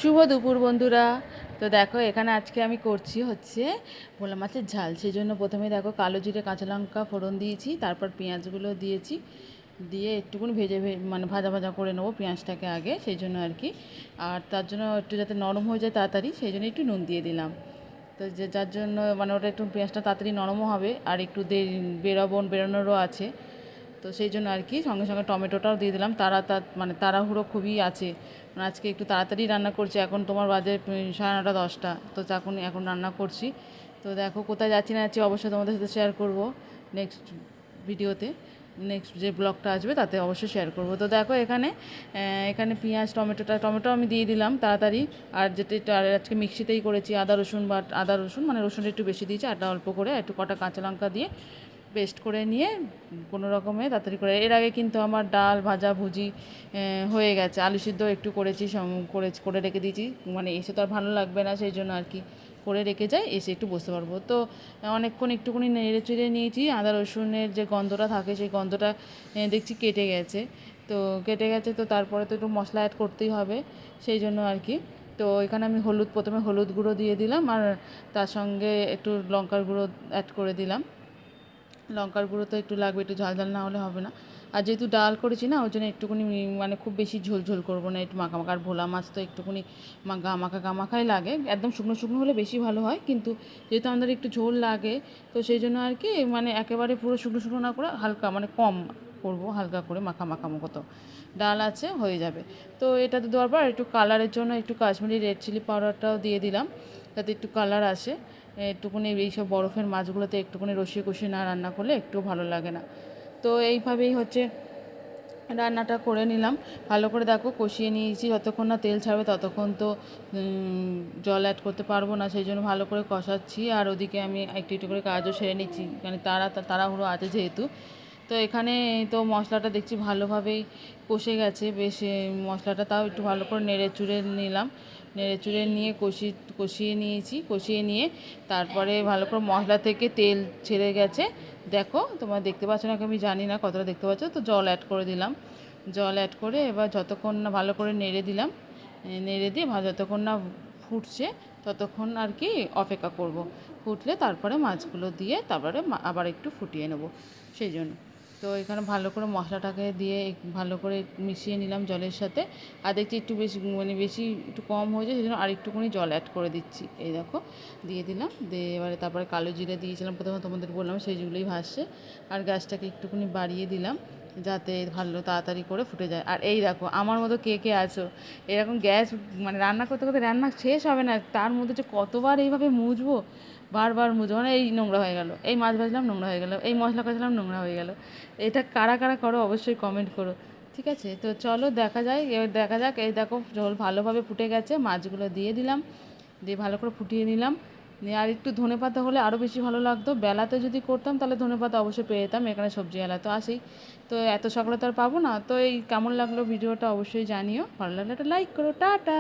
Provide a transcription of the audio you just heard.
শুভ দুপুর বন্ধুরা। তো দেখো এখানে আজকে আমি করছি হচ্ছে ভোলা মাছের ঝাল। সেই জন্য প্রথমে দেখো কালো জিরে কাঁচা লঙ্কা ফোড়ন দিয়েছি, তারপর পেঁয়াজগুলো দিয়েছি, দিয়ে একটুকুনি মানে ভাজা ভাজা করে নেবো পেঁয়াজটাকে আগে, সেই জন্য আর কি। আর তার জন্য একটু যাতে নরম হয়ে যায় তাড়াতাড়ি, সেই জন্য একটু নুন দিয়ে দিলাম। তো যার জন্য মানে ওটা একটু পেঁয়াজটা তাড়াতাড়ি নরমও হবে, আর একটু বেরোনোরও আছে। তো সেই জন্য আর কি সঙ্গে সঙ্গে টমেটোটাও দিয়ে দিলাম। মানে তাড়াহুড়ো খুবই আছে, মানে আজকে একটু তাড়াতাড়ি রান্না করছি। এখন তোমার বাজে 9:30-10টা, তো এখন রান্না করছি। তো দেখো কোথায় যাচ্ছি না যাচ্ছি অবশ্যই তোমাদের সাথে শেয়ার করব নেক্সট ভিডিওতে। নেক্সট যে ব্লগটা আসবে তাতে অবশ্যই শেয়ার করব। তো দেখো এখানে পেঁয়াজ টমেটো আমি দিয়ে দিলাম তাড়াতাড়ি। আর আর আজকে মিক্সিতেই করেছি, আদা রসুন মানে রসুনটা একটু বেশি দিয়েছি, আটা অল্প করে, একটু কটা কাঁচা লঙ্কা দিয়ে পেস্ট করে নিয়ে কোনো রকমে তাড়াতাড়ি করে। এর আগে কিন্তু আমার ডাল ভাজা ভুজি হয়ে গেছে, আলু সিদ্ধ একটু করেছি, করে রেখে দিয়েছি। মানে এসে তো আর ভালো লাগবে না, সেই জন্য আর কি করে রেখে যাই, এসে একটু বসতে পারবো। তো অনেকক্ষণ একটুখানি নেড়ে চেড়ে নিয়েছি। আদা রসুনের যে গন্ধটা থাকে সেই গন্ধটা দেখছি কেটে গেছে। তো তারপরে তো একটু মশলা অ্যাড করতেই হবে, সেই জন্য আর কি। তো এখানে আমি প্রথমে হলুদ গুঁড়ো দিয়ে দিলাম, আর তার সঙ্গে একটু লঙ্কার গুঁড়ো অ্যাড করে দিলাম। লঙ্কার গুঁড়ো তো একটু লাগবে, একটু ঝাল ঝাল না হলে হবে না। আর যেহেতু ডাল করেছি না, ওই জন্য একটুখানি মানে খুব বেশি ঝোল ঝোল করবো না, একটু মাখা মাখা। আর ভোলা মাছ তো একটুখানি গামাখাই লাগে, একদম শুকনো শুকনো হলে বেশি ভালো হয়। কিন্তু যেহেতু আমাদের একটু ঝোল লাগে, তো সেই জন্য আর কি মানে একেবারে পুরো শুকনো শুকনো না করে হালকা মানে কম করবো, হালকা করে মাখা মাখা মতো ডাল আছে হয়ে যাবে। তো এটাতে দেওয়ার পর একটু কালারের জন্য একটু কাশ্মীরি রেড চিলি পাউডারটাও দিয়ে দিলাম, যাতে একটু কালার আসে। একটুখানি এইসব বরফের মাছগুলোতে একটুখানি রসিয়ে কষিয়ে না রান্না করলে একটু ভালো লাগে না। তো এইভাবেই হচ্ছে রান্নাটা করে নিলাম। ভালো করে দেখো কষিয়ে নিয়েছি, যতক্ষণ না তেল ছাড়বে ততক্ষণ তো জল অ্যাড করতে পারবো না, সেই জন্য ভালো করে কষাচ্ছি। আর ওদিকে আমি একটু একটু করে কাজও সেরে নিচ্ছি, মানে তাড়াহুড়ো আছে যেহেতু। তো এখানে তো মশলাটা দেখছি ভালোভাবেই কষে গেছে বেশ। মশলাটা তাও একটু ভালো করে নেড়ে চুড়ে নিলাম, নেড়ে চুড়ে নিয়ে কষিয়ে নিয়ে তারপরে ভালো করে মশলা থেকে তেল ছেড়ে গেছে। দেখো তোমরা দেখতে পাচ্ছ না, আমি জানি না কতটা দেখতে পাচ্ছ। তো জল অ্যাড করে দিলাম, জল অ্যাড করে এবার যতক্ষণ না ভালো করে নেড়ে দিলাম, নেড়ে দিয়ে যতক্ষণ না ফুটছে ততক্ষণ আর কি অপেক্ষা করব। ফুটলে তারপরে মাছগুলো দিয়ে তারপরে আবার একটু ফুটিয়ে নেব, সেই জন্য। তো এখানে ভালো করে মশলাটাকে দিয়ে ভালো করে মিশিয়ে নিলাম জলের সাথে। আর দেখছি একটু বেশি একটু কম হয়েছে, সেই জন্য আর একটুখানি জল অ্যাড করে দিচ্ছি। এই দেখো দিয়ে দিলাম, দিয়ে এবারে তারপরে কালো জিরে দিয়েছিলাম প্রথমে, তোমাদের বললাম সেইগুলোই ভাসছে। আর গ্যাসটাকে একটুখানি বাড়িয়ে দিলাম, যাতে ভালো তাড়াতাড়ি করে ফুটে যায়। আর এই দেখো আমার মতো কে কে আছো, এরকম গ্যাস মানে রান্না করতে করতে রান্না শেষ হবে না, তার মধ্যে যে কতবার এইভাবে মুছবো, বারবার মুছবো। মানে এই নোংরা হয়ে গেল, এই মাছ ভাজলাম নোংরা হয়ে গেল, এই মশলা কষলাম নোংরা হয়ে গেল। এটা কারা কারা করো অবশ্যই কমেন্ট করো, ঠিক আছে? তো চলো দেখা যাক। এই দেখো ঝোল ভালোভাবে ফুটে গেছে, মাছগুলো দিয়ে দিলাম, দিয়ে ভালো করে ফুটিয়ে নিলাম। নিয়ে আর একটু ধনেপাতা হলে আরও বেশি ভালো লাগতো। বেলাতে যদি করতাম তাহলে ধনেপাতা অবশ্যই পেয়ে যেতাম, এখানে সবজি এলা তো আসেই। তো এত সকালে তো আর পাবো না। তো এই কেমন লাগলো ভিডিওটা অবশ্যই জানিও, ভালো লাগলে একটা লাইক করো, টাটা।